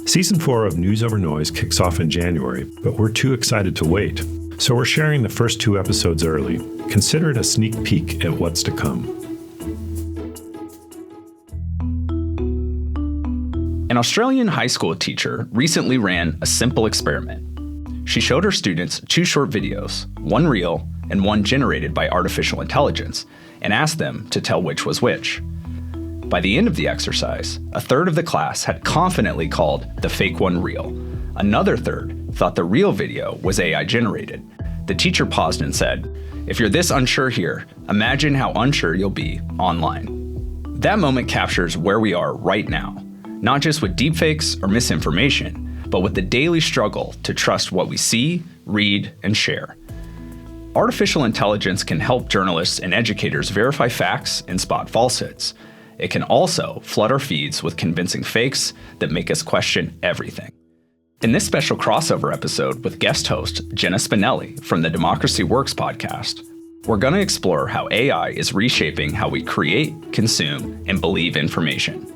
Season 4 of News Over Noise kicks off in January, but we're too excited to wait. So we're sharing the first 2 episodes early. Consider it a sneak peek at what's to come. An Australian high school teacher recently ran a simple experiment. She showed her students 2 short videos, one real and one generated by artificial intelligence, and asked them to tell which was which. By the end of the exercise, a third of the class had confidently called the fake one real. Another third thought the real video was AI generated. The teacher paused and said, "If you're this unsure here, imagine how unsure you'll be online." That moment captures where we are right now, not just with deepfakes or misinformation, but with the daily struggle to trust what we see, read, and share. Artificial intelligence can help journalists and educators verify facts and spot falsehoods. It can also flood our feeds with convincing fakes that make us question everything. In this special crossover episode with guest host Jenna Spinelle from the Democracy Works podcast, we're going to explore how AI is reshaping how we create, consume, and believe information.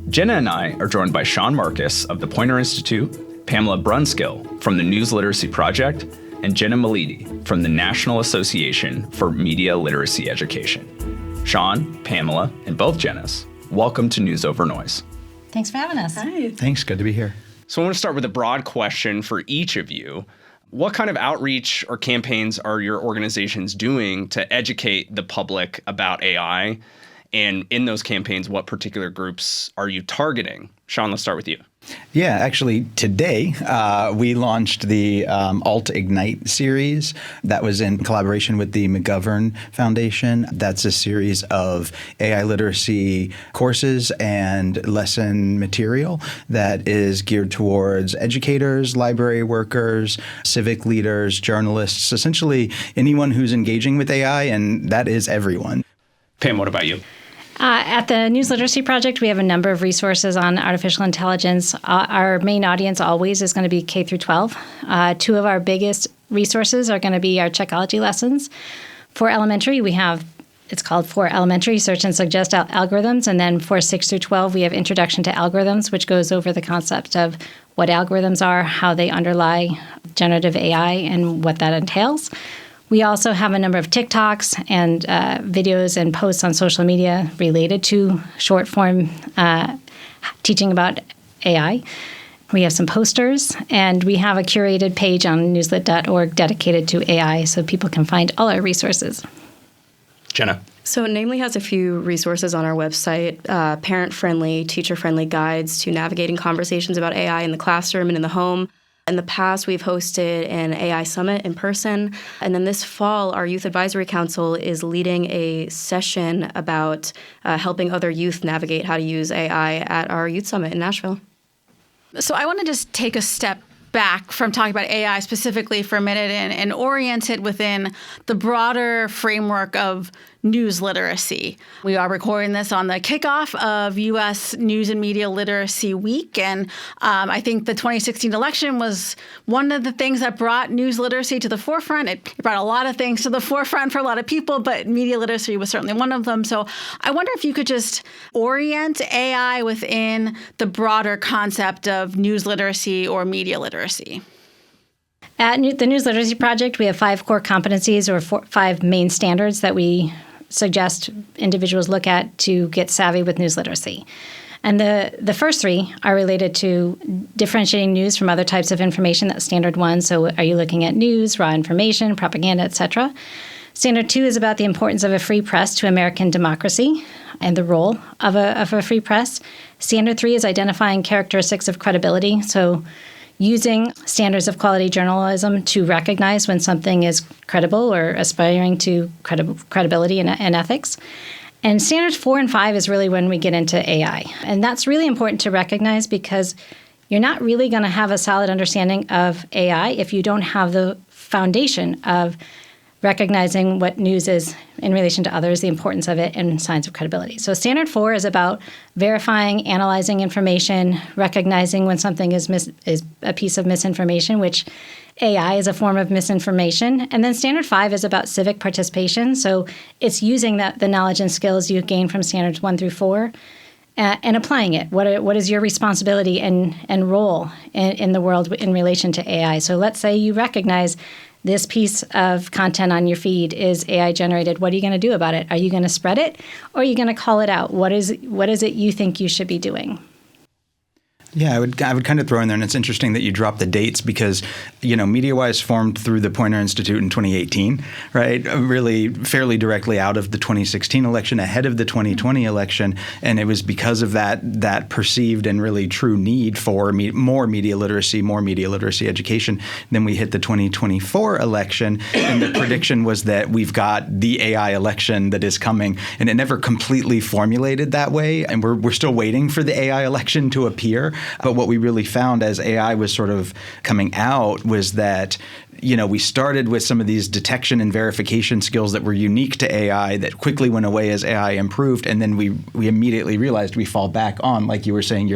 Jenna and I are joined by Sean Marcus of the Poynter Institute, Pamela Brunskill from the News Literacy Project, and Jenna Meleedy from the National Association for Media Literacy Education. Sean, Pamela, and both Jennas, welcome to News Over Noise. Thanks for having us. Hi. Thanks. Good to be here. So I want to start with a broad question for each of you. What kind of outreach or campaigns are your organizations doing to educate the public about AI? And in those campaigns, what particular groups are you targeting? Sean, let's start with you. Yeah, actually, today we launched the Alt Ignite series that was in collaboration with the McGovern Foundation. That's a series of AI literacy courses and lesson material that is geared towards educators, library workers, civic leaders, journalists, essentially anyone who's engaging with AI, and that is everyone. Pam, what about you? At the News Literacy Project, we have a number of resources on artificial intelligence. Our main audience always is going to be K through 12. 2 of our biggest resources are going to be our Checkology lessons. For elementary, it's called For Elementary, Search and Suggest Algorithms. And then for 6 through 12, we have Introduction to Algorithms, which goes over the concept of what algorithms are, how they underlie generative AI, and what that entails. We also have a number of TikToks and videos and posts on social media related to short form teaching about AI. We have some posters, and we have a curated page on newslit.org dedicated to AI so people can find all our resources. Jenna. So Namely has a few resources on our website, parent-friendly, teacher-friendly guides to navigating conversations about AI in the classroom and in the home. In the past, we've hosted an AI summit in person. And then this fall, our Youth Advisory Council is leading a session about helping other youth navigate how to use AI at our youth summit in Nashville. So I want to just take a step back from talking about AI specifically for a minute and orient it within the broader framework of news literacy. We are recording this on the kickoff of U.S. News and Media Literacy Week, and I think the 2016 election was one of the things that brought news literacy to the forefront. It brought a lot of things to the forefront for a lot of people, but media literacy was certainly one of them. So I wonder if you could just orient AI within the broader concept of news literacy or media literacy. At the News Literacy Project, we have 5 core competencies or 5 main standards that we suggest individuals look at to get savvy with news literacy. And the first 3 are related to differentiating news from other types of information. That's standard 1. So are you looking at news, raw information, propaganda, etc.? Standard 2 is about the importance of a free press to American democracy and the role of a free press. Standard 3 is identifying characteristics of credibility. So using standards of quality journalism to recognize when something is credible or aspiring to credibility and ethics. And standards 4 and 5 is really when we get into AI. And that's really important to recognize because you're not really going to have a solid understanding of AI if you don't have the foundation of recognizing what news is in relation to others, the importance of it, and signs of credibility. So standard 4 is about verifying, analyzing information, recognizing when something is a piece of misinformation, which AI is a form of misinformation. And then standard 5 is about civic participation. So it's using the knowledge and skills you gain from standards 1 through 4 and applying it. What is your responsibility and role in the world in relation to AI? So let's say you recognize this piece of content on your feed is AI generated. What are you going to do about it? Are you going to spread it, or are you going to call it out? What is it you think you should be doing? Yeah, I would kind of throw in there, and it's interesting that you dropped the dates because, MediaWise formed through the Poynter Institute in 2018, right? Really fairly directly out of the 2016 election, ahead of the 2020 election, and it was because of that perceived and really true need for more media literacy education. Then we hit the 2024 election, and the prediction was that we've got the AI election that is coming, and it never completely formulated that way, and we're still waiting for the AI election to appear. But what we really found as AI was sort of coming out was that, we started with some of these detection and verification skills that were unique to AI that quickly went away as AI improved. And then we immediately realized we fall back on, like you were saying,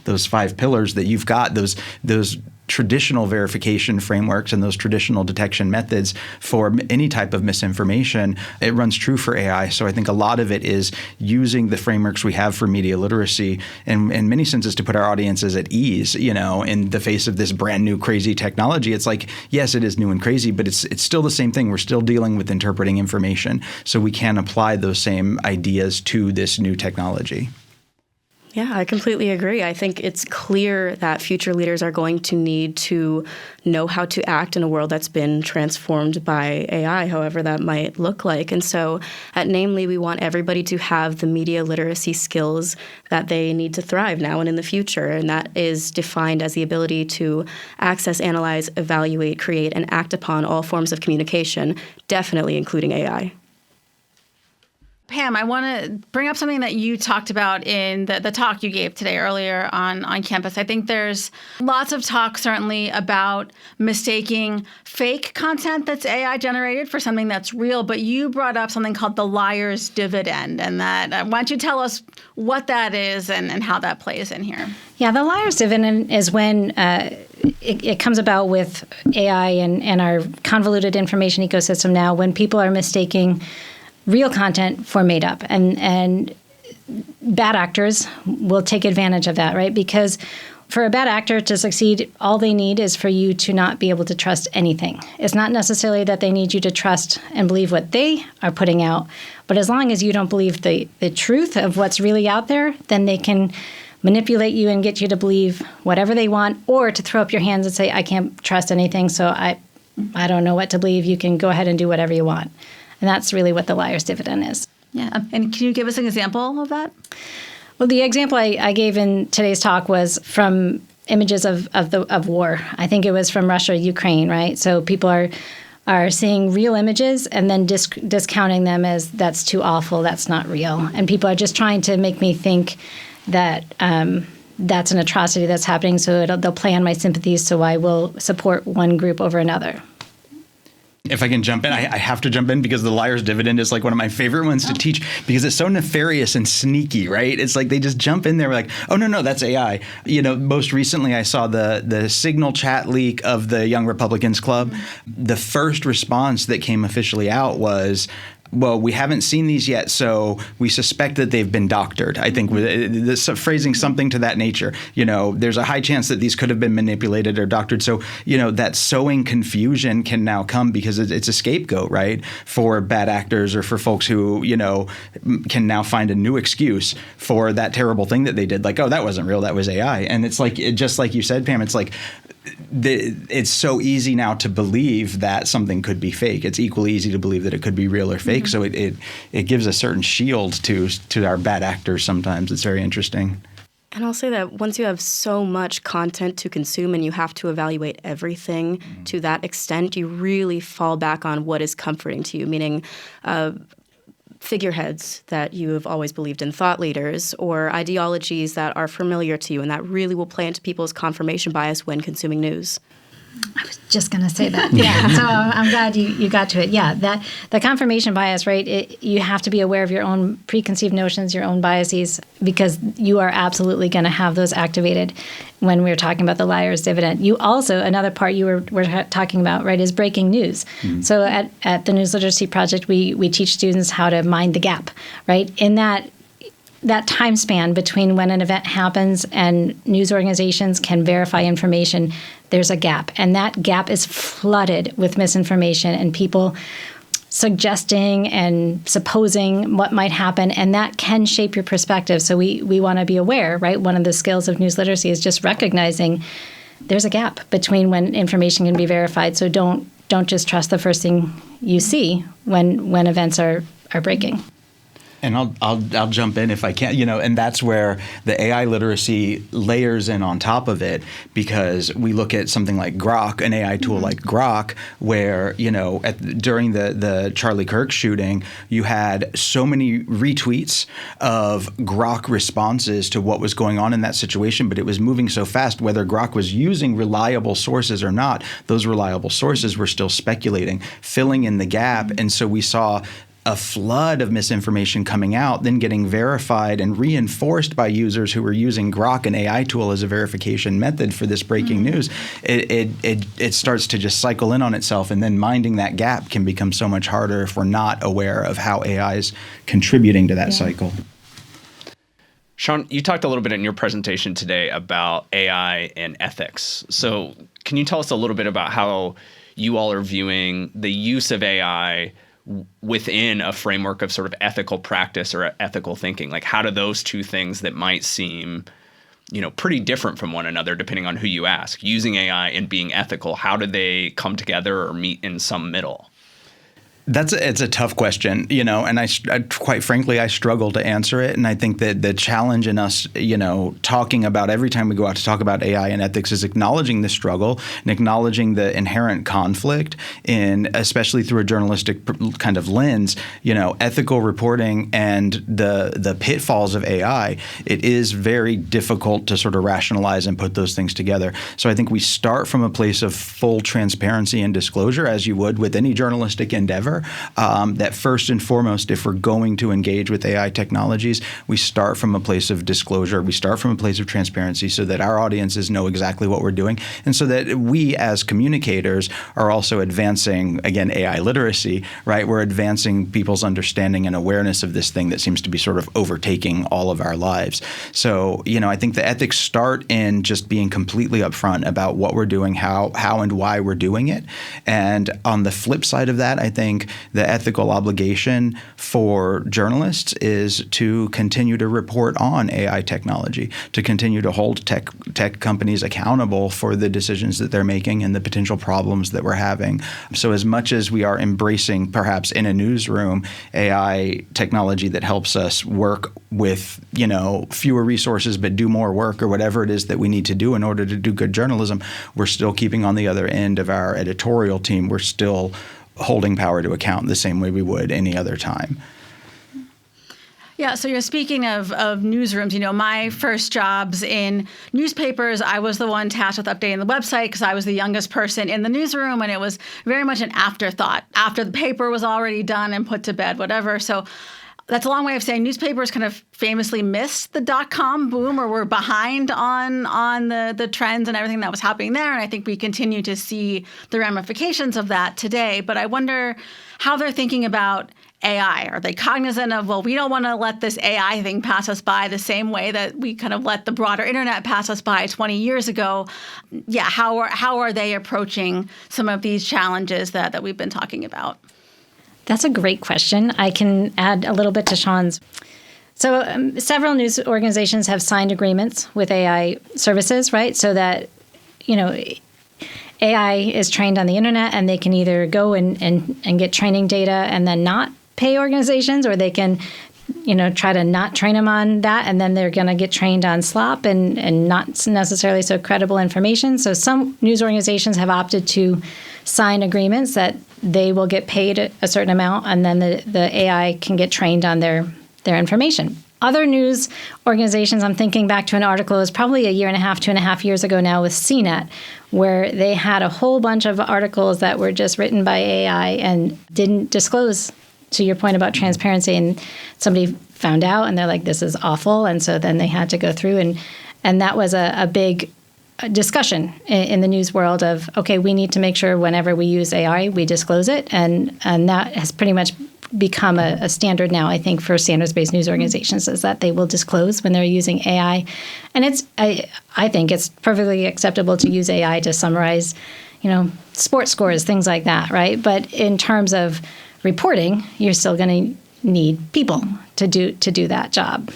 those 5 pillars that you've got, those traditional verification frameworks and those traditional detection methods for any type of misinformation. It runs true for AI. So I think a lot of it is using the frameworks we have for media literacy and in many senses to put our audiences at ease, in the face of this brand new crazy technology. It's like, yes, it is new and crazy, but it's still the same thing. We're still dealing with interpreting information. So we can apply those same ideas to this new technology. Yeah, I completely agree. I think it's clear that future leaders are going to need to know how to act in a world that's been transformed by AI, however that might look like. And so at Namely, we want everybody to have the media literacy skills that they need to thrive now and in the future. And that is defined as the ability to access, analyze, evaluate, create, and act upon all forms of communication, definitely including AI. Pam, I want to bring up something that you talked about in the talk you gave today earlier on campus. I think there's lots of talk certainly about mistaking fake content that's AI generated for something that's real, but you brought up something called the liar's dividend, and that why don't you tell us what that is and how that plays in here? Yeah, the liar's dividend is when it comes about with AI and our convoluted information ecosystem now, when people are mistaking real content for made up, and bad actors will take advantage of that, right? Because for a bad actor to succeed, all they need is for you to not be able to trust anything. It's not necessarily that they need you to trust and believe what they are putting out, but as long as you don't believe the truth of what's really out there, then they can manipulate you and get you to believe whatever they want, or to throw up your hands and say, I can't trust anything, so I don't know what to believe. You can go ahead and do whatever you want. And that's really what the liar's dividend is. Yeah. And can you give us an example of that? Well, the example I gave in today's talk was from images of war. I think it was from Russia, Ukraine, right? So people are seeing real images and then discounting them as that's too awful, that's not real. And people are just trying to make me think that that's an atrocity that's happening, so they'll play on my sympathies, so I will support one group over another. If I can jump in, I have to jump in because the liar's dividend is like one of my favorite ones to teach because it's so nefarious and sneaky, right? It's like they just jump in there like, oh, no, that's AI. Most recently I saw the Signal chat leak of the Young Republicans Club. The first response that came officially out was, well, we haven't seen these yet, so we suspect that they've been doctored. I think this phrasing something to that nature. There's a high chance that these could have been manipulated or doctored. So, that sowing confusion can now come because it's a scapegoat, right, for bad actors or for folks who, can now find a new excuse for that terrible thing that they did. Like, oh, that wasn't real, that was AI. And it's like, just like you said, Pam, it's like, it's so easy now to believe that something could be fake. It's equally easy to believe that it could be real or fake. Mm-hmm. So it gives a certain shield to our bad actors sometimes. It's very interesting. And I'll say that once you have so much content to consume and you have to evaluate everything to that extent, you really fall back on what is comforting to you, meaning figureheads that you have always believed in, thought leaders, or ideologies that are familiar to you, and that really will play into people's confirmation bias when consuming news. I was just going to say that. Yeah. So I'm glad you got to it. Yeah. The confirmation bias, right? You have to be aware of your own preconceived notions, your own biases, because you are absolutely going to have those activated when we were talking about the liar's dividend. You also, another part you were talking about, right, is breaking news. Mm-hmm. So at the News Literacy Project, we teach students how to mind the gap, right? In that, that time span between when an event happens and news organizations can verify information, there's a gap. And that gap is flooded with misinformation and people suggesting and supposing what might happen, and that can shape your perspective. So we want to be aware, right? One of the skills of news literacy is just recognizing there's a gap between when information can be verified. So don't just trust the first thing you see when events are breaking. And I'll jump in if I can, and that's where the AI literacy layers in on top of it, because we look at something like Grok, an AI tool like Grok, where, during the Charlie Kirk shooting, you had so many retweets of Grok responses to what was going on in that situation, but it was moving so fast, whether Grok was using reliable sources or not, those reliable sources were still speculating, filling in the gap. And so we saw a flood of misinformation coming out, then getting verified and reinforced by users who were using Grok, an AI tool, as a verification method for this breaking news. It starts to just cycle in on itself, and then minding that gap can become so much harder if we're not aware of how AI is contributing to that cycle. Sean, you talked a little bit in your presentation today about AI and ethics. So can you tell us a little bit about how you all are viewing the use of AI within a framework of sort of ethical practice or ethical thinking? Like, how do those two things that might seem, pretty different from one another, depending on who you ask, using AI and being ethical, how do they come together or meet in some middle? It's a tough question, and I quite frankly, I struggle to answer it. And I think that the challenge in us, talking about every time we go out to talk about AI and ethics is acknowledging the struggle and acknowledging the inherent conflict especially through a journalistic kind of lens, ethical reporting and the pitfalls of AI. It is very difficult to sort of rationalize and put those things together. So I think we start from a place of full transparency and disclosure, as you would with any journalistic endeavor. That first and foremost, if we're going to engage with AI technologies, we start from a place of disclosure. We start from a place of transparency so that our audiences know exactly what we're doing, and so that we as communicators are also advancing, again, AI literacy, right? We're advancing people's understanding and awareness of this thing that seems to be sort of overtaking all of our lives. So, I think the ethics start in just being completely upfront about what we're doing, how and why we're doing it. And on the flip side of that, I think the ethical obligation for journalists is to continue to report on AI technology, to continue to hold tech companies accountable for the decisions that they're making and the potential problems that we're having. So as much as we are embracing, perhaps in a newsroom, AI technology that helps us work with, fewer resources but do more work, or whatever it is that we need to do in order to do good journalism, we're still keeping on the other end of our editorial team. We're still holding power to account the same way we would any other time. Yeah, so you're speaking of newsrooms. My first jobs in newspapers, I was the one tasked with updating the website because I was the youngest person in the newsroom, and it was very much an afterthought after the paper was already done and put to bed, whatever. So that's a long way of saying newspapers kind of famously missed the .com boom, or were behind on the trends and everything that was happening there. And I think we continue to see the ramifications of that today. But I wonder how they're thinking about AI. Are they cognizant of, we don't want to let this AI thing pass us by the same way that we kind of let the broader internet pass us by 20 years ago? Yeah, how are they approaching some of these challenges that we've been talking about? That's a great question. I can add a little bit to Sean's. So several news organizations have signed agreements with AI services, right? So that, AI is trained on the internet, and they can either go and get training data and then not pay organizations, or they can, try to not train them on that, and then they're going to get trained on slop and not necessarily so credible information. So some news organizations have opted to sign agreements that they will get paid a certain amount, and then the AI can get trained on their information. Other news organizations, I'm thinking back to an article, it was probably 2.5 years ago now with CNET, where they had a whole bunch of articles that were just written by AI and didn't disclose, to your point about transparency, and somebody found out and they're like, this is awful. And so then they had to go through, and that was a big discussion in the news world of, okay, we need to make sure whenever we use AI, we disclose it. And that has pretty much become a standard now, I think, for standards-based news organizations, is that they will disclose when they're using AI. And I think it's perfectly acceptable to use AI to summarize, sports scores, things like that, right? But in terms of reporting, you're still going to need people to do that job.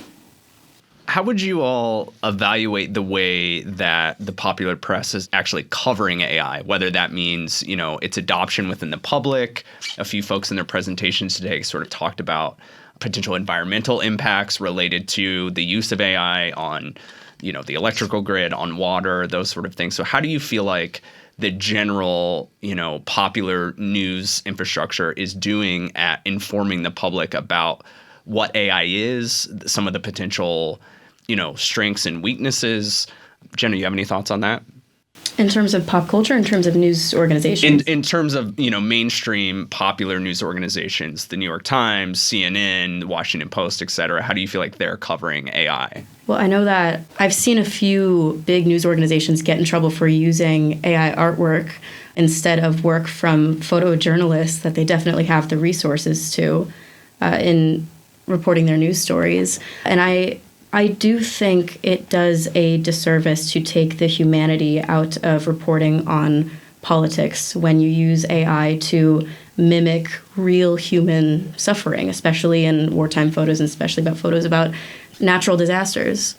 How would you all evaluate the way that the popular press is actually covering AI, whether that means, its adoption within the public? A few folks in their presentations today sort of talked about potential environmental impacts related to the use of AI on, the electrical grid, on water, those sort of things. So how do you feel like the general, popular news infrastructure is doing at informing the public about what AI is, some of the potential strengths and weaknesses? Jenna, you have any thoughts on that? In terms of pop culture, in terms of news organizations? In terms of, mainstream popular news organizations, the New York Times, CNN, the Washington Post, et cetera, how do you feel like they're covering AI? Well, I know that I've seen a few big news organizations get in trouble for using AI artwork instead of work from photojournalists that they definitely have the resources to in reporting their news stories. And I do think it does a disservice to take the humanity out of reporting on politics when you use AI to mimic real human suffering, especially in wartime photos and especially about photos about natural disasters.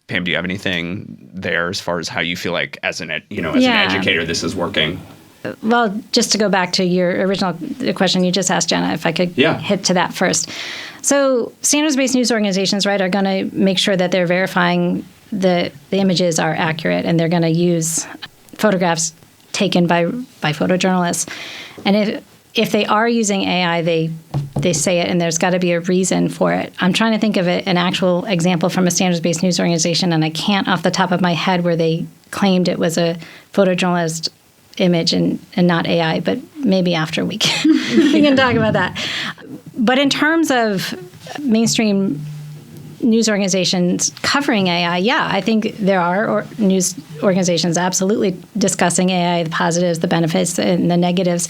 Pam, do you have anything there as far as how you feel like as an educator this is working? Well, just to go back to your original question you just asked, Jenna, if I could hit to that first. So standards-based news organizations, right, are going to make sure that they're verifying the images are accurate, and they're going to use photographs taken by photojournalists. And if they are using AI, they say it, and there's got to be a reason for it. I'm trying to think of an actual example from a standards-based news organization, and I can't off the top of my head where they claimed it was a photojournalist image and not AI, but maybe after we can talk about that. But in terms of mainstream news organizations covering AI, I think there are news organizations absolutely discussing AI, the positives, the benefits, and the negatives.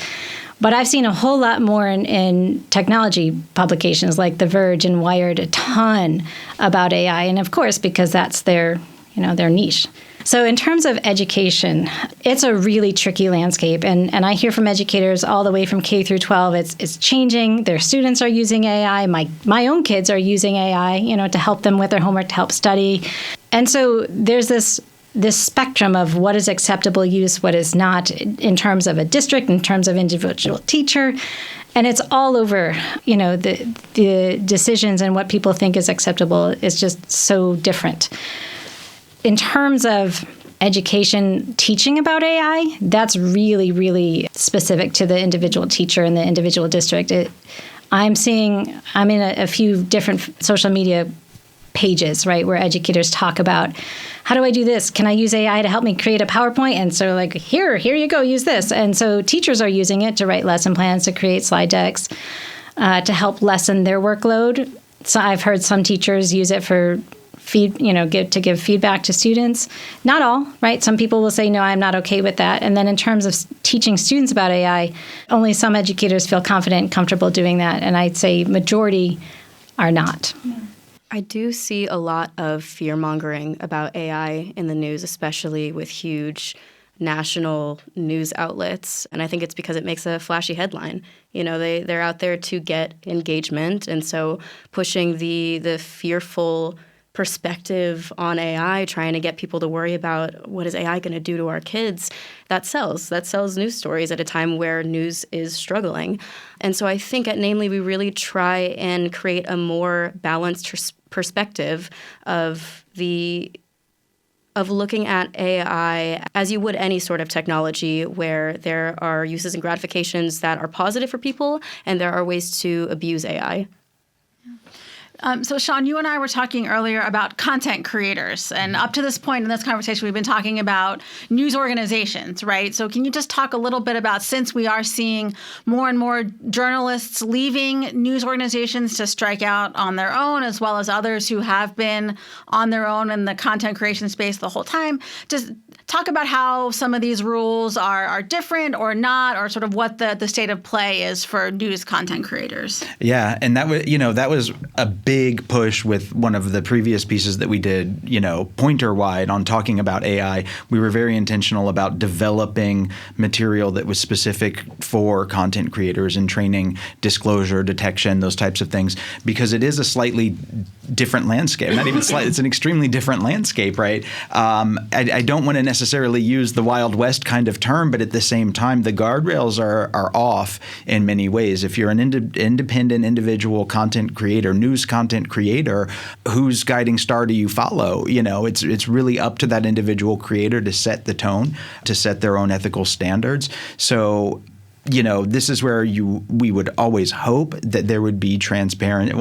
But I've seen a whole lot more in technology publications like The Verge and Wired, a ton about AI, and of course because that's their niche. So in terms of education, it's a really tricky landscape. And I hear from educators all the way from K through 12, it's changing. Their students are using AI. My own kids are using AI, to help them with their homework, to help study. And so there's this spectrum of what is acceptable use, what is not, in terms of a district, in terms of individual teacher. And it's all over, the decisions and what people think is acceptable is just so different. In terms of education teaching about AI, that's really, really specific to the individual teacher and the individual district. I'm in a few different social media pages, right, where educators talk about, how do I do this? Can I use AI to help me create a PowerPoint? And so like, here you go, use this. And so teachers are using it to write lesson plans, to create slide decks, to help lessen their workload. So I've heard some teachers use it for give feedback to students. Not all, right? Some people will say, no, I'm not okay with that. And then in terms of teaching students about AI, only some educators feel confident and comfortable doing that. And I'd say majority are not. I do see a lot of fear-mongering about AI in the news, especially with huge national news outlets. And I think it's because it makes a flashy headline. They're out there to get engagement. And so pushing the fearful perspective on AI, trying to get people to worry about what is AI going to do to our kids, that sells news stories at a time where news is struggling. And so I think at Namely, we really try and create a more balanced perspective of looking at AI as you would any sort of technology, where there are uses and gratifications that are positive for people and there are ways to abuse AI. So, Sean, you and I were talking earlier about content creators. And up to this point in this conversation, we've been talking about news organizations, right? So can you just talk a little bit about, since we are seeing more and more journalists leaving news organizations to strike out on their own, as well as others who have been on their own in the content creation space the whole time, just talk about how some of these rules are different or not, or sort of what the state of play is for news content creators. Yeah, and that was a big push with one of the previous pieces that we did, Poynter wide on talking about AI. We were very intentional about developing material that was specific for content creators and training, disclosure, detection, those types of things, because it is a slightly different landscape. Not even slight, it's an extremely different landscape, right? I don't want to necessarily use the Wild West kind of term, but at the same time, the guardrails are off in many ways. If you're an independent individual content creator, news content creator, whose guiding star do you follow? It's really up to that individual creator to set the tone, to set their own ethical standards. So this is where we would always hope that there would be transparency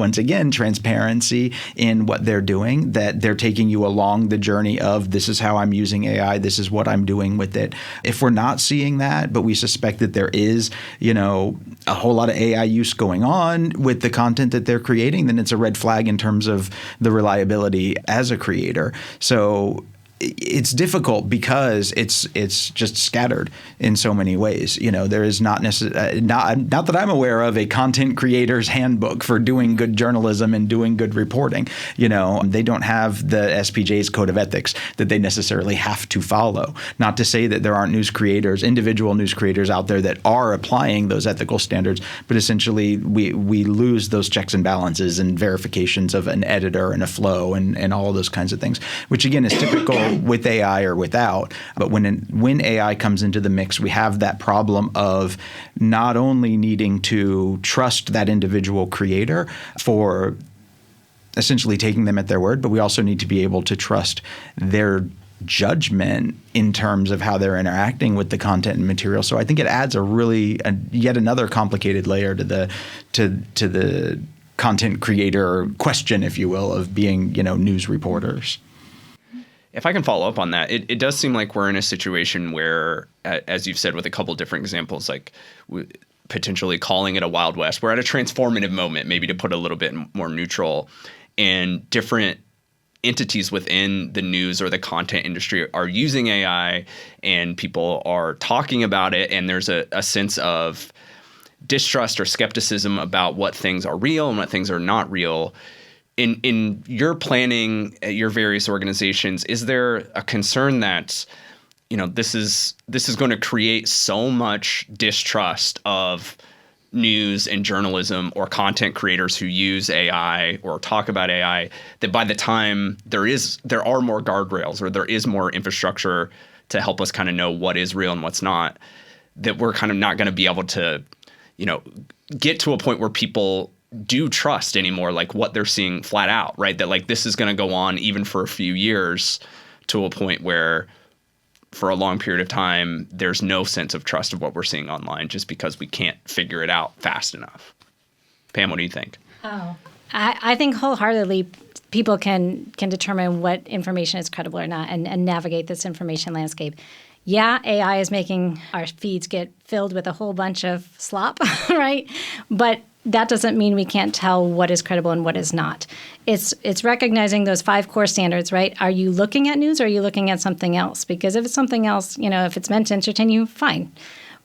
in what they're doing, that they're taking you along the journey of, this is how I'm using AI, this is what I'm doing with it. If we're not seeing that, but we suspect that there is, a whole lot of AI use going on with the content that they're creating, then it's a red flag in terms of the reliability as a creator. So it's difficult because it's just scattered in so many ways. There is not that I'm aware of a content creator's handbook for doing good journalism and doing good reporting. They don't have the SPJ's code of ethics that they necessarily have to follow. Not to say that there aren't individual news creators out there that are applying those ethical standards, but essentially we lose those checks and balances and verifications of an editor and a flow and all of those kinds of things, which again is typical with AI or without. But when AI comes into the mix, we have that problem of not only needing to trust that individual creator for essentially taking them at their word, but we also need to be able to trust their judgment in terms of how they're interacting with the content and material. So I think it adds yet another complicated layer to the content creator question, if you will, of being news reporters. If I can follow up on that, it does seem like we're in a situation where, as you've said with a couple different examples, like potentially calling it a Wild West, we're at a transformative moment, maybe to put a little bit more neutral, and different entities within the news or the content industry are using AI and people are talking about it, and there's a sense of distrust or skepticism about what things are real and what things are not real. In your planning at your various organizations, is there a concern that this is going to create so much distrust of news and journalism or content creators who use AI or talk about AI, that by the time there are more guardrails or there is more infrastructure to help us kind of know what is real and what's not, that we're kind of not going to be able to get to a point where people do trust anymore, like what they're seeing flat out, right? That like this is going to go on even for a few years to a point where for a long period of time, there's no sense of trust of what we're seeing online just because we can't figure it out fast enough. Pam, what do you think? Oh, I think wholeheartedly people can determine what information is credible or not and navigate this information landscape. Yeah, AI is making our feeds get filled with a whole bunch of slop, right? But that doesn't mean we can't tell what is credible and what is not. It's recognizing those 5 core standards, right? Are you looking at news or are you looking at something else? Because if it's something else, if it's meant to entertain you, fine.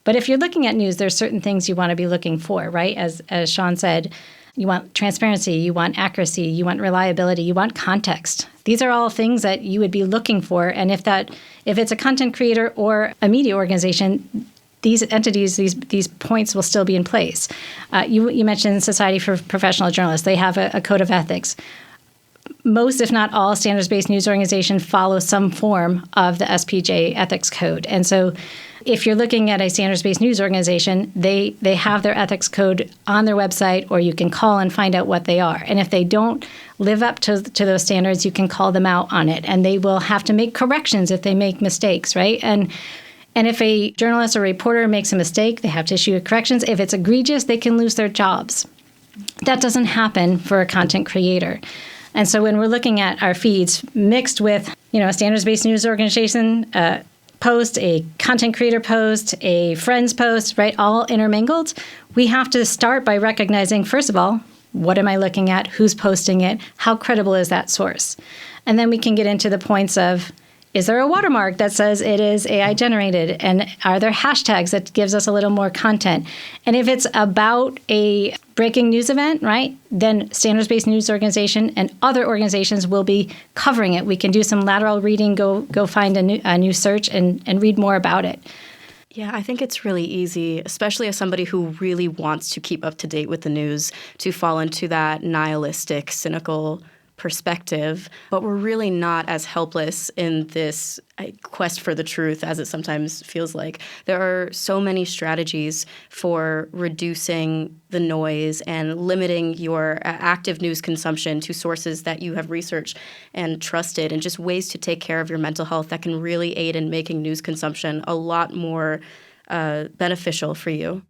But if you're looking at news, there's certain things you want to be looking for, right? As Sean said, you want transparency, you want accuracy, you want reliability, you want context. These are all things that you would be looking for. And if it's a content creator or a media organization, these entities, these points will still be in place. You mentioned Society for Professional Journalists. They have a code of ethics. Most, if not all, standards-based news organizations follow some form of the SPJ ethics code. And so if you're looking at a standards-based news organization, they have their ethics code on their website, or you can call and find out what they are. And if they don't live up to those standards, you can call them out on it. And they will have to make corrections if they make mistakes, right? And if a journalist or reporter makes a mistake, they have to issue corrections. If it's egregious, they can lose their jobs. That doesn't happen for a content creator. And so when we're looking at our feeds mixed with, a standards-based news organization post, a content creator post, a friend's post, right, all intermingled, we have to start by recognizing, first of all, what am I looking at? Who's posting it? How credible is that source? And then we can get into the points of, is there a watermark that says it is AI generated? And are there hashtags that gives us a little more content? And if it's about a breaking news event, right, then standards-based news organization and other organizations will be covering it. We can do some lateral reading, go find a new search and read more about it. Yeah, I think it's really easy, especially as somebody who really wants to keep up to date with the news, to fall into that nihilistic, cynical perspective. But we're really not as helpless in this quest for the truth as it sometimes feels like. There are so many strategies for reducing the noise and limiting your active news consumption to sources that you have researched and trusted, and just ways to take care of your mental health that can really aid in making news consumption a lot more beneficial for you.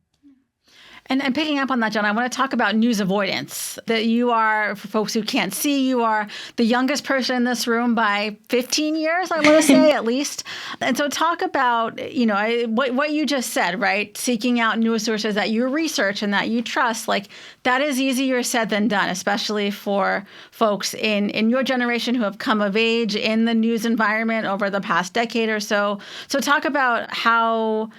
And picking up on that, John, I want to talk about news avoidance. That you are, for folks who can't see, you are the youngest person in this room by 15 years, I want to say, at least. And so talk about, what you just said, right? Seeking out news sources that you research and that you trust. Like, that is easier said than done, especially for folks in your generation who have come of age in the news environment over the past decade or so. So talk about how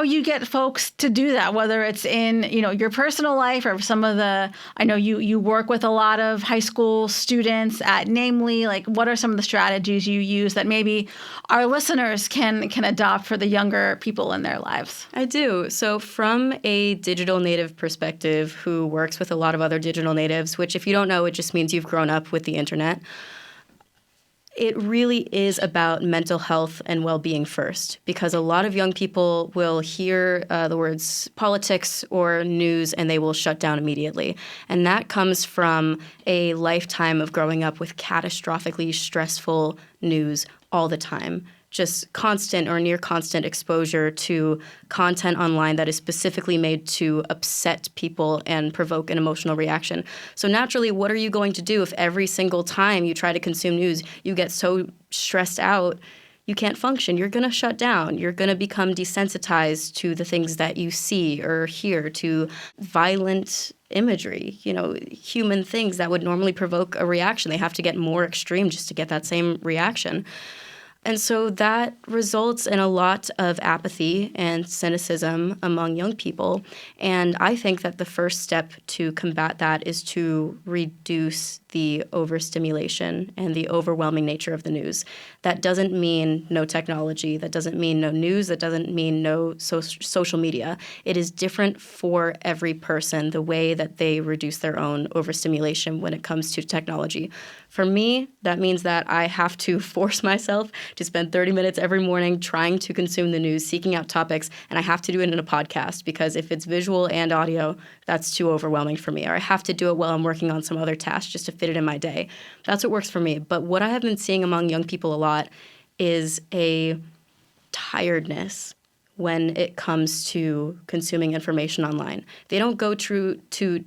you get folks to do that, whether it's in, your personal life or some of I know you work with a lot of high school students at Namely, like what are some of the strategies you use that maybe our listeners can adopt for the younger people in their lives? I do. So from a digital native perspective who works with a lot of other digital natives, which if you don't know, it just means you've grown up with the internet. It really is about mental health and well-being first, because a lot of young people will hear the words politics or news and they will shut down immediately. And that comes from a lifetime of growing up with catastrophically stressful news all the time. Just constant or near constant exposure to content online that is specifically made to upset people and provoke an emotional reaction. So naturally, what are you going to do if every single time you try to consume news, you get so stressed out, you can't function? You're going to shut down. You're going to become desensitized to the things that you see or hear, to violent imagery, human things that would normally provoke a reaction. They have to get more extreme just to get that same reaction. And so that results in a lot of apathy and cynicism among young people. And I think that the first step to combat that is to reduce the overstimulation and the overwhelming nature of the news. That doesn't mean no technology. That doesn't mean no news. That doesn't mean no social media. It is different for every person, the way that they reduce their own overstimulation when it comes to technology. For me, that means that I have to force myself to spend 30 minutes every morning trying to consume the news, seeking out topics, and I have to do it in a podcast, because if it's visual and audio, that's too overwhelming for me. Or I have to do it while I'm working on some other task just to fit it in my day. That's what works for me. But what I have been seeing among young people a lot is a tiredness when it comes to consuming information online. They don't go to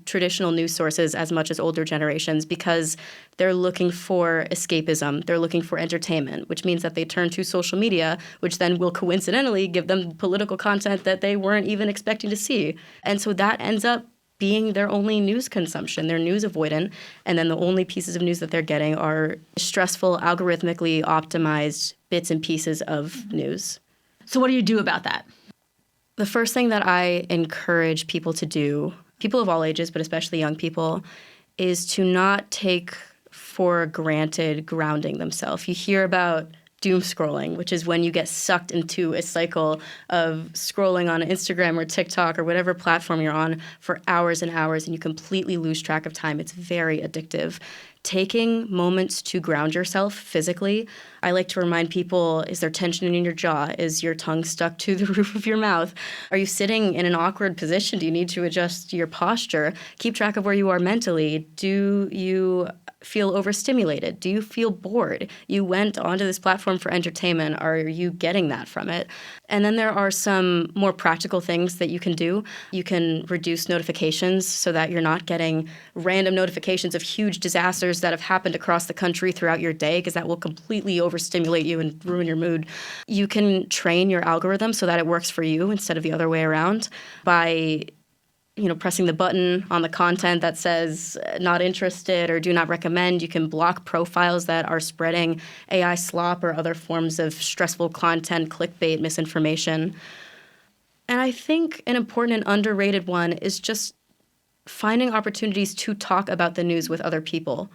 traditional news sources as much as older generations, because they're looking for escapism. They're looking for entertainment, which means that they turn to social media, which then will coincidentally give them political content that they weren't even expecting to see. And so that ends up being their only news consumption. They're news avoidant, and then the only pieces of news that they're getting are stressful, algorithmically optimized bits and pieces of news. So what do you do about that? The first thing that I encourage people to do, people of all ages, but especially young people, is to not take for granted grounding themselves. You hear about doom scrolling, which is when you get sucked into a cycle of scrolling on Instagram or TikTok or whatever platform you're on for hours and hours, and you completely lose track of time. It's very addictive. Taking moments to ground yourself physically. I like to remind people, is there tension in your jaw? Is your tongue stuck to the roof of your mouth? Are you sitting in an awkward position? Do you need to adjust your posture? Keep track of where you are mentally. Do you feel overstimulated? Do you feel bored? You went onto this platform for entertainment. Are you getting that from it? And then there are some more practical things that you can do. You can reduce notifications so that you're not getting random notifications of huge disasters that have happened across the country throughout your day, because that will completely overstimulate you and ruin your mood. You can train your algorithm so that it works for you instead of the other way around by pressing the button on the content that says not interested or do not recommend. You can block profiles that are spreading AI slop or other forms of stressful content, clickbait, misinformation. And I think an important and underrated one is just finding opportunities to talk about the news with other people.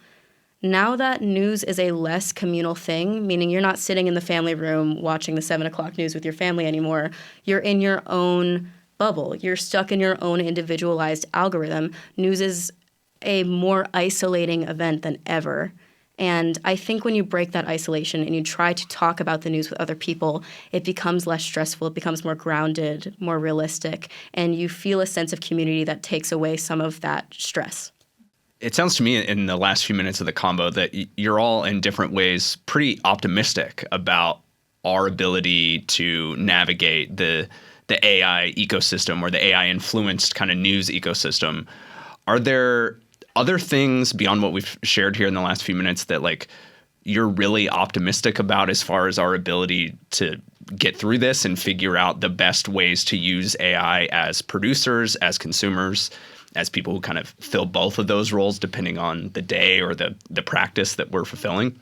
Now that news is a less communal thing, meaning you're not sitting in the family room watching the 7 o'clock news with your family anymore, you're in your own bubble. You're stuck in your own individualized algorithm. News is a more isolating event than ever. And I think when you break that isolation and you try to talk about the news with other people, it becomes less stressful, it becomes more grounded, more realistic, and you feel a sense of community that takes away some of that stress. It sounds to me in the last few minutes of the combo that you're all in different ways pretty optimistic about our ability to navigate the AI ecosystem or the AI-influenced kind of news ecosystem. Are there other things beyond what we've shared here in the last few minutes that you're really optimistic about as far as our ability to get through this and figure out the best ways to use AI as producers, as consumers, as people who kind of fill both of those roles depending on the day or the practice that we're fulfilling?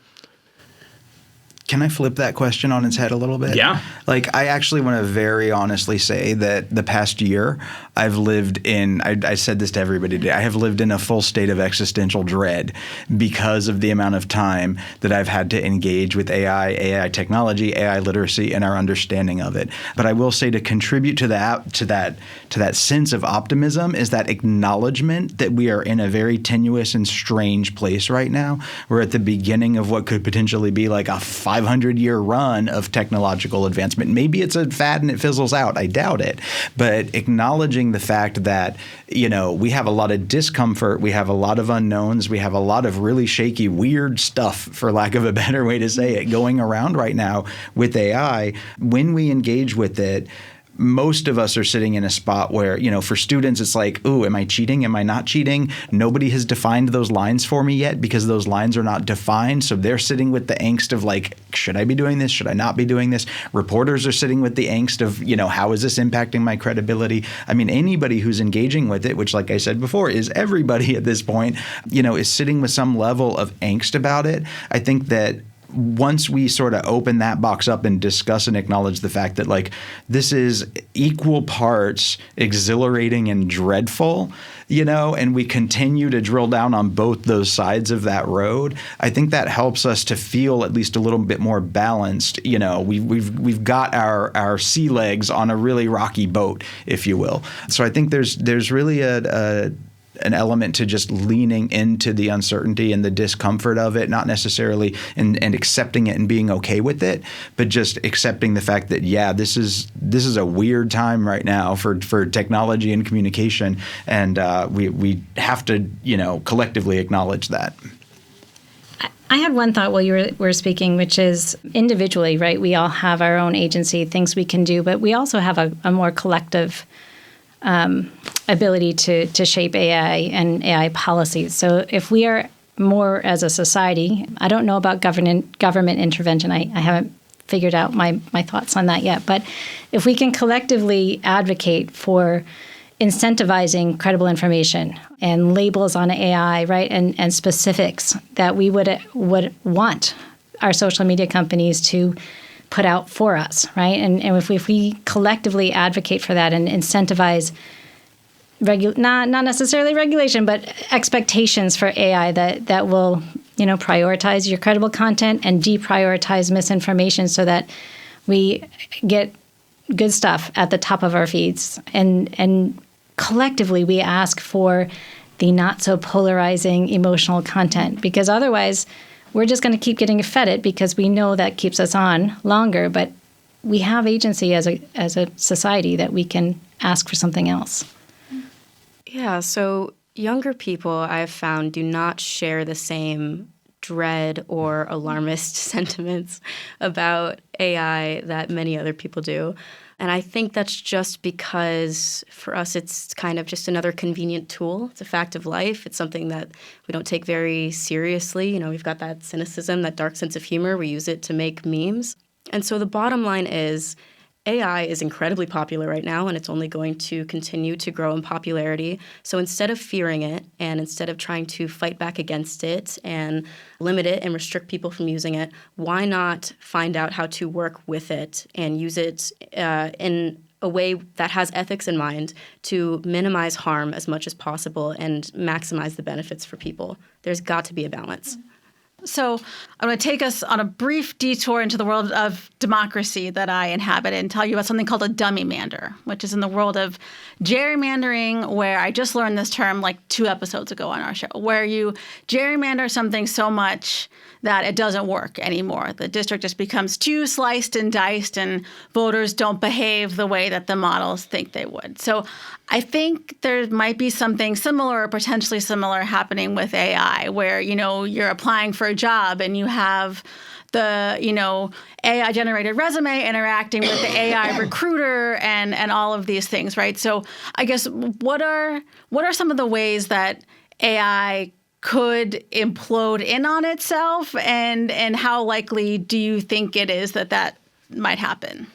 Can I flip that question on its head a little bit? Yeah. I actually want to very honestly say that the past year I've lived in, I said this to everybody today, I have lived in a full state of existential dread because of the amount of time that I've had to engage with AI technology, AI literacy, and our understanding of it. But I will say to contribute to that sense of optimism is that acknowledgement that we are in a very tenuous and strange place right now. We're at the beginning of what could potentially be like a 500-year run of technological advancement. Maybe it's a fad and it fizzles out. I doubt it. But acknowledging the fact that, we have a lot of discomfort, we have a lot of unknowns, we have a lot of really shaky, weird stuff, for lack of a better way to say it, going around right now with AI. When we engage with it, most of us are sitting in a spot where, for students, it's like, ooh, am I cheating? Am I not cheating? Nobody has defined those lines for me yet because those lines are not defined. So they're sitting with the angst of should I be doing this? Should I not be doing this? Reporters are sitting with the angst of, how is this impacting my credibility? I mean, anybody who's engaging with it, which, like I said before, is everybody at this point, is sitting with some level of angst about it. I think that once we sort of open that box up and discuss and acknowledge the fact that this is equal parts exhilarating and dreadful, and we continue to drill down on both those sides of that road, I think that helps us to feel at least a little bit more balanced. We've got our sea legs on a really rocky boat, if you will. So I think there's really an element to just leaning into the uncertainty and the discomfort of it, not necessarily and accepting it and being okay with it, but just accepting the fact that, this is a weird time right now for technology and communication, and we have to, collectively acknowledge that. I had one thought while you were speaking, which is individually, right? We all have our own agency, things we can do, but we also have a more collective ability to shape AI and AI policies. So if we are more as a society, I don't know about government intervention. I haven't figured out my thoughts on that yet. But if we can collectively advocate for incentivizing credible information and labels on AI, right, and specifics that we would want our social media companies to put out for us, right? And if we collectively advocate for that and incentivize not necessarily regulation, but expectations for AI that will, prioritize your credible content and deprioritize misinformation so that we get good stuff at the top of our feeds. And collectively we ask for the not so polarizing emotional content, because otherwise we're just going to keep getting fed it because we know that keeps us on longer, but we have agency as a society that we can ask for something else. Yeah, so Younger people, I've found, do not share the same dread or alarmist sentiments about AI that many other people do. And I think that's just because for us, it's kind of just another convenient tool. It's a fact of life. It's something that we don't take very seriously. You know, we've got that cynicism, that dark sense of humor. We use it to make memes. And so the bottom line is AI is incredibly popular right now, and it's only going to continue to grow in popularity. So instead of fearing it and instead of trying to fight back against it and limit it and restrict people from using it, why not find out how to work with it and use it in a way that has ethics in mind to minimize harm as much as possible and maximize the benefits for people? There's got to be a balance. So I'm going to take us on a brief detour into the world of democracy that I inhabit and tell you about something called a dummy mander, which is in the world of gerrymandering, where I just learned this term like 2 episodes ago on our show, where you gerrymander something so much that it doesn't work anymore. The district just becomes too sliced and diced, and voters don't behave the way that the models think they would. So I think there might be something similar or potentially similar happening with AI, where, you know, you're applying for a job and you have the, you know, AI-generated resume interacting with the AI recruiter and all of these things, right? So I guess what are some of the ways that AI could implode in on itself, and how likely do you think it is that might happen?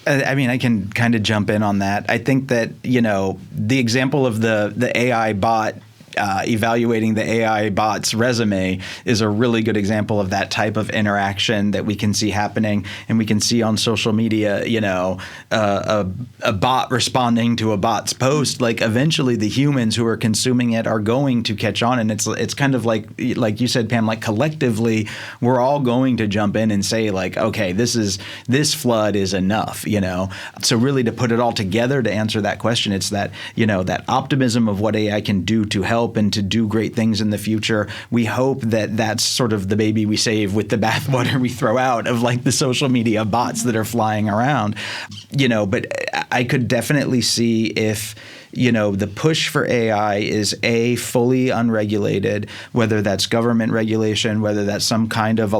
I mean, I can kind of jump in on that. I think that, you know, the example of the AI bot evaluating the AI bot's resume is a really good example of that type of interaction that we can see happening. And we can see on social media, you know, a bot responding to a bot's post. Like, eventually the humans who are consuming it are going to catch on. And it's kind of like you said, Pam, like collectively, we're all going to jump in and say, like, okay, this flood is enough, you know. So really, to put it all together to answer that question, it's that, you know, that optimism of what AI can do to help and to do great things in the future. We hope that that's sort of the baby we save with the bathwater we throw out of, like, the social media bots that are flying around, you know. But I could definitely see if, you know, the push for AI is fully unregulated, whether that's government regulation, whether that's some kind of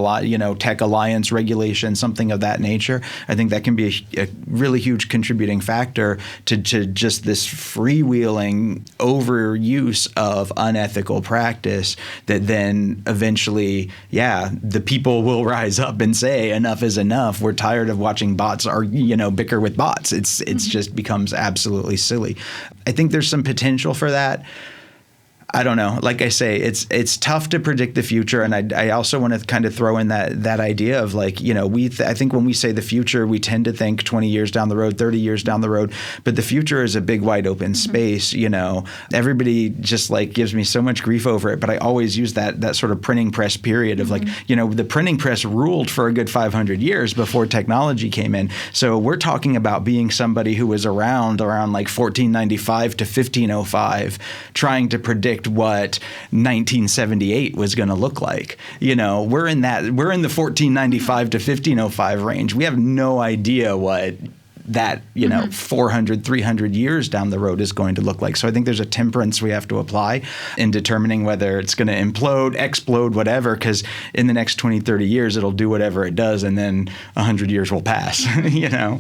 tech alliance regulation, something of that nature. I think that can be a really huge contributing factor to just this freewheeling overuse of unethical practice that then eventually, the people will rise up and say enough is enough. We're tired of watching bots bicker with bots. It's just becomes absolutely silly. I think there's some potential for that. I don't know. Like I say, it's tough to predict the future, and I also want to kind of throw in that idea of, like, you know, I think when we say the future, we tend to think 20 years down the road, 30 years down the road, but the future is a big wide open space. You know, everybody just like gives me so much grief over it, but I always use that sort of printing press period of, like, you know, the printing press ruled for a good 500 years before technology came in. So we're talking about being somebody who was around like 1495 to 1505, trying to predict what 1978 was going to look like. You know, we're in the 1495 to 1505 range. We have no idea what that, 400, 300 years down the road is going to look like. So I think there's a temperance we have to apply in determining whether it's going to implode, explode, whatever, because in the next 20, 30 years, it'll do whatever it does, and then 100 years will pass, you know?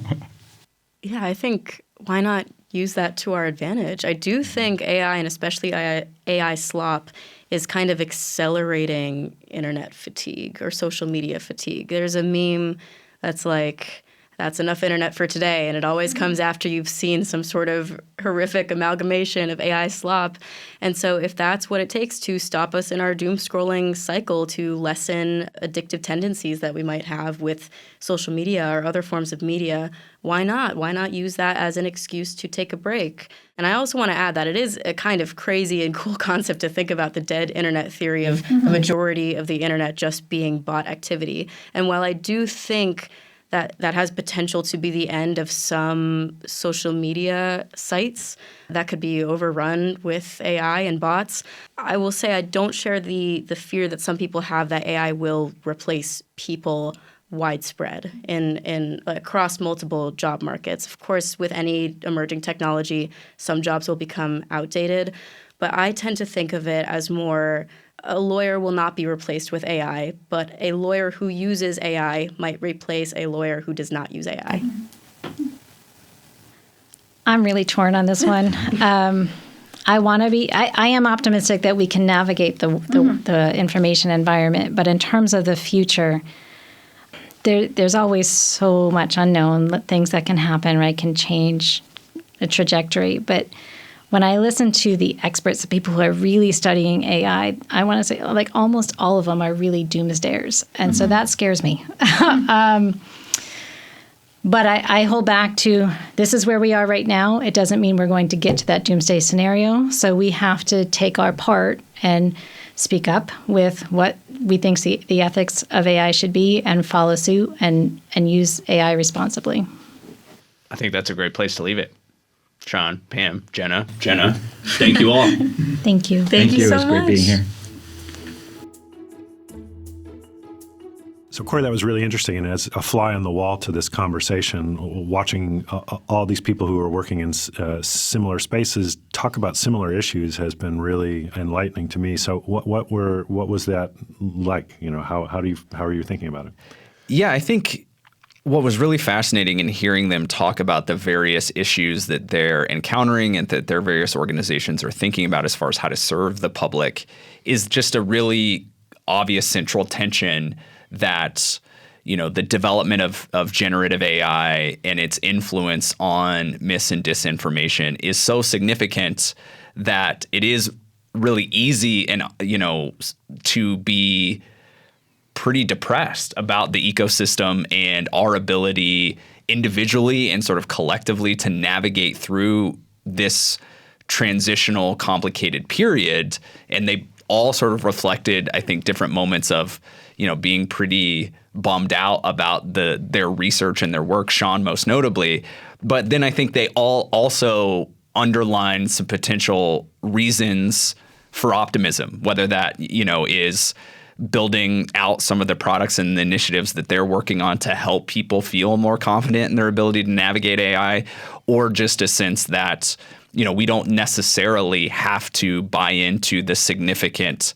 Yeah, I think why not use that to our advantage? I do think AI, and especially AI slop, is kind of accelerating internet fatigue or social media fatigue. There's a meme that's like, that's enough internet for today. And it always comes after you've seen some sort of horrific amalgamation of AI slop. And so if that's what it takes to stop us in our doom scrolling cycle, to lessen addictive tendencies that we might have with social media or other forms of media, why not? Why not use that as an excuse to take a break? And I also want to add that it is a kind of crazy and cool concept to think about the dead internet theory of a majority of the internet just being bot activity. And while I do think that has potential to be the end of some social media sites that could be overrun with AI and bots, I will say I don't share the fear that some people have that AI will replace people widespread in across multiple job markets. Of course, with any emerging technology, some jobs will become outdated, but I tend to think of it as more a lawyer will not be replaced with AI, but a lawyer who uses AI might replace a lawyer who does not use AI. I'm really torn on this one. I am optimistic that we can navigate the information environment, but in terms of the future, there's always so much unknown, things that can happen, right, can change the trajectory. But when I listen to the experts, the people who are really studying AI, I want to say like almost all of them are really doomsdayers. And so that scares me. But I hold back to this is where we are right now. It doesn't mean we're going to get to that doomsday scenario. So we have to take our part and speak up with what we think the ethics of AI should be and follow suit and use AI responsibly. I think that's a great place to leave it. Sean, Pam, Jenna, thank you all. Thank you. Thank you. so It was great much. being here. So, Cory, that was really interesting. And as a fly on the wall to this conversation, watching all these people who are working in similar spaces talk about similar issues has been really enlightening to me. So, what was that like? You know, how are you thinking about it? Yeah, I think what was really fascinating in hearing them talk about the various issues that they're encountering and that their various organizations are thinking about as far as how to serve the public is just a really obvious central tension that, you know, the development of generative AI and its influence on mis and disinformation is so significant that it is really easy and, you know, to be pretty depressed about the ecosystem and our ability individually and sort of collectively to navigate through this transitional, complicated period. And they all sort of reflected, I think, different moments of, you know, being pretty bummed out about their research and their work, Sean most notably. But then I think they all also underline some potential reasons for optimism, whether that, you know, is building out some of the products and the initiatives that they're working on to help people feel more confident in their ability to navigate AI, or just a sense that, you know, we don't necessarily have to buy into the significant,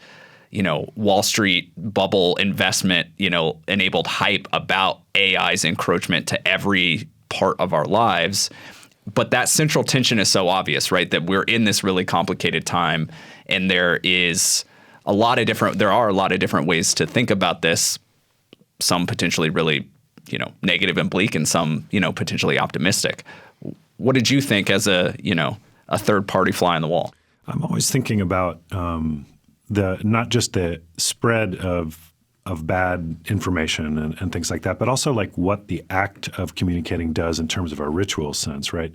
you know, Wall Street bubble investment, you know, enabled hype about AI's encroachment to every part of our lives. But that central tension is so obvious, right? That we're in this really complicated time, and there are a lot of different ways to think about this, some potentially really, you know, negative and bleak, and some, you know, potentially optimistic. What did you think as a third party fly on the wall? I'm always thinking about not just the spread of bad information and things like that, but also like what the act of communicating does in terms of our ritual sense, right?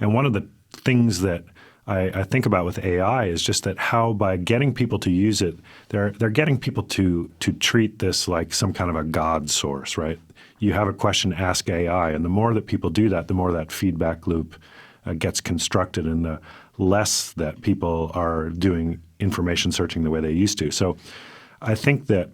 And one of the things that I think about with AI is just that how by getting people to use it, they're getting people to treat this like some kind of a God source, right? You have a question, ask AI, and the more that people do that, the more that feedback loop gets constructed, and the less that people are doing information searching the way they used to. So I think that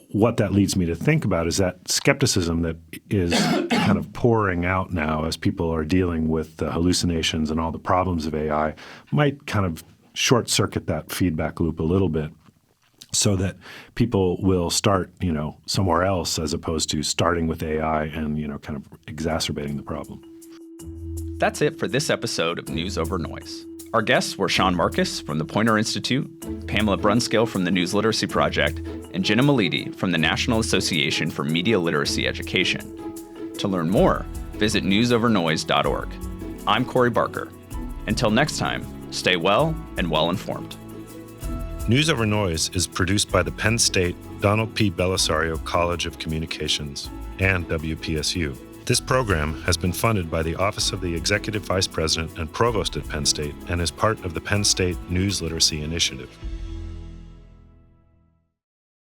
what that leads me to think about is that skepticism that is kind of pouring out now as people are dealing with the hallucinations and all the problems of AI might kind of short circuit that feedback loop a little bit, so that people will start, you know, somewhere else as opposed to starting with AI and, you know, kind of exacerbating the problem. That's it for this episode of News Over Noise. Our guests were Sean Marcus from the Poynter Institute, Pamela Brunskill from the News Literacy Project, and Jenna Meleedy from the National Association for Media Literacy Education. To learn more, visit newsovernoise.org. I'm Cory Barker. Until next time, stay well and well-informed. News Over Noise is produced by the Penn State Donald P. Bellisario College of Communications and WPSU. This program has been funded by the Office of the Executive Vice President and Provost at Penn State and is part of the Penn State News Literacy Initiative.